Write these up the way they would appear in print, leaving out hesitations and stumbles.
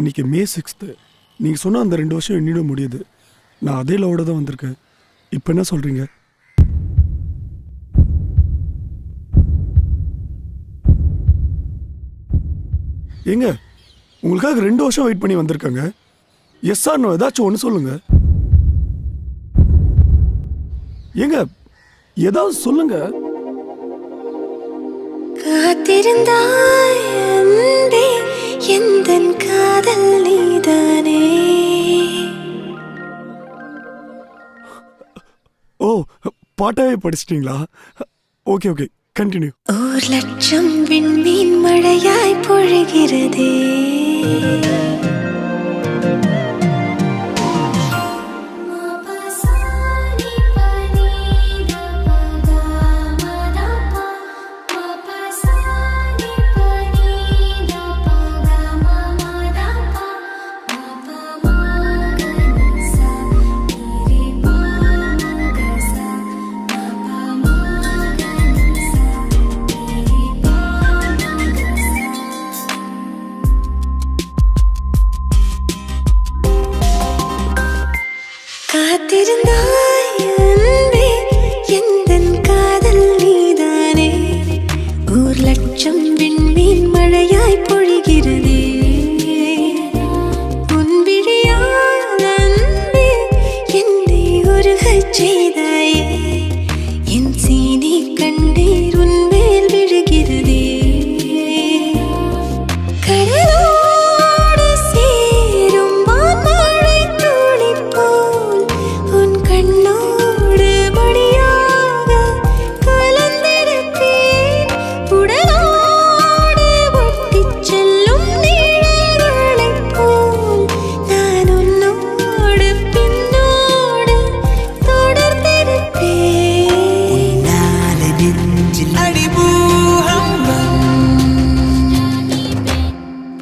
இன்னைக்கு மே 6th. நீங்கள் சொன்ன அந்த 2 வருஷம் என்னிட முடியுது. நான் அதே லவோட தான் வந்திருக்கேன். இப்போ என்ன சொல்கிறீங்க? ஏங்க உங்களுக்காக 2 வருஷம் வெயிட் பண்ணி வந்திருக்காங்க. எஸ் ஆர் நோ ஏதாச்சும் ஒன்று சொல்லுங்க. ஏங்க ஏதாவது சொல்லுங்க. காத்திருந்தாய் அன்பே, எந்தன் காதல் நீதானே. ஓ, பாட்டாவே படிச்சிட்டிங்களா? Okay okay, continue. 1,00,000 விண்மீன் மழையாய் பொழிகிறதே. காத்திருந்தாய் அன்பே, எந்தன் காதல் நீதானே. 1,00,000 விண்மீன் மழையாய் பொழிகிறதே. உன் விழியால் அன்பே என்னை உருகச் செய்தாயே. என் சீனி கண்ணீர் உன் மேல் விழுகிறதே. கடலோடு சேரும் வான்மழை துளி போல் உன் கண்ணோடு மடியாக கலந்திருப்பேன். உடலோடு ஒட்டிச் செல்லும் நிழல்களைப் போல் நான் உன்னோடு பின்னோடு தொடர்ந்திருப்பேன்.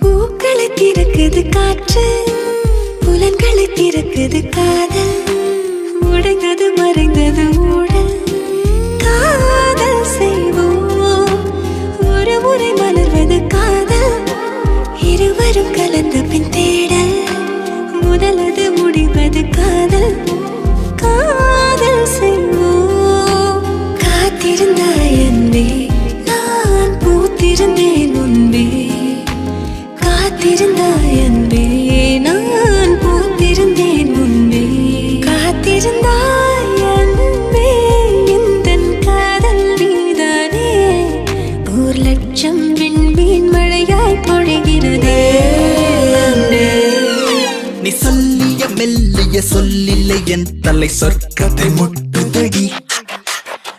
பூக்களை திறக்குது காற்று, புலன்களை திறக்குது காதல். உடைந்தது மறைந்தது ஊழல், காதல் செய்வோம். ஒரு முறை மலர்வது காதல், இருவரும் கலந்த பின் தேடல். முதலது முடிவது காதல், காதல் செய்வோம். காத்திருந்தாய் அன்பே, நான் பூத்திருந்தேன் முன்பே. காத்திருந்தாய் அன்பே, நான் பூத்திருந்தேன் முன்பே. காத்திருந்தாய் அன்பே, எந்தன் காதல் நீதானே. 1,00,000 விண்மீன் மழையாய் பொழிகிறதே. நீ சொல்லிய மெல்லிய சொல்லில்லை என் தலை சொர்க்கத்தை முட்டுதடி.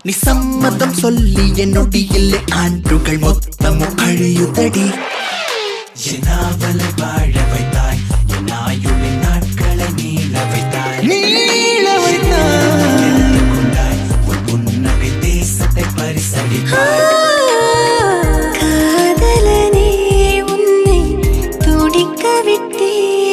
நீ சம்மதம் சொல்லிய நொடியில் ஆண்டுகள் மொத்தமும் கழியுதடி. என் ஆவலை வாழ வைத்தாய், என் ஆயுளின் நாட்களை நீள வைத்தாய், நீள வைத்தாய். கொண்டாய் உன் புன்னகை தேசத்தை பரிசளித்தாய். காதலனே, உன்னை துடிக்க விட்டேன்.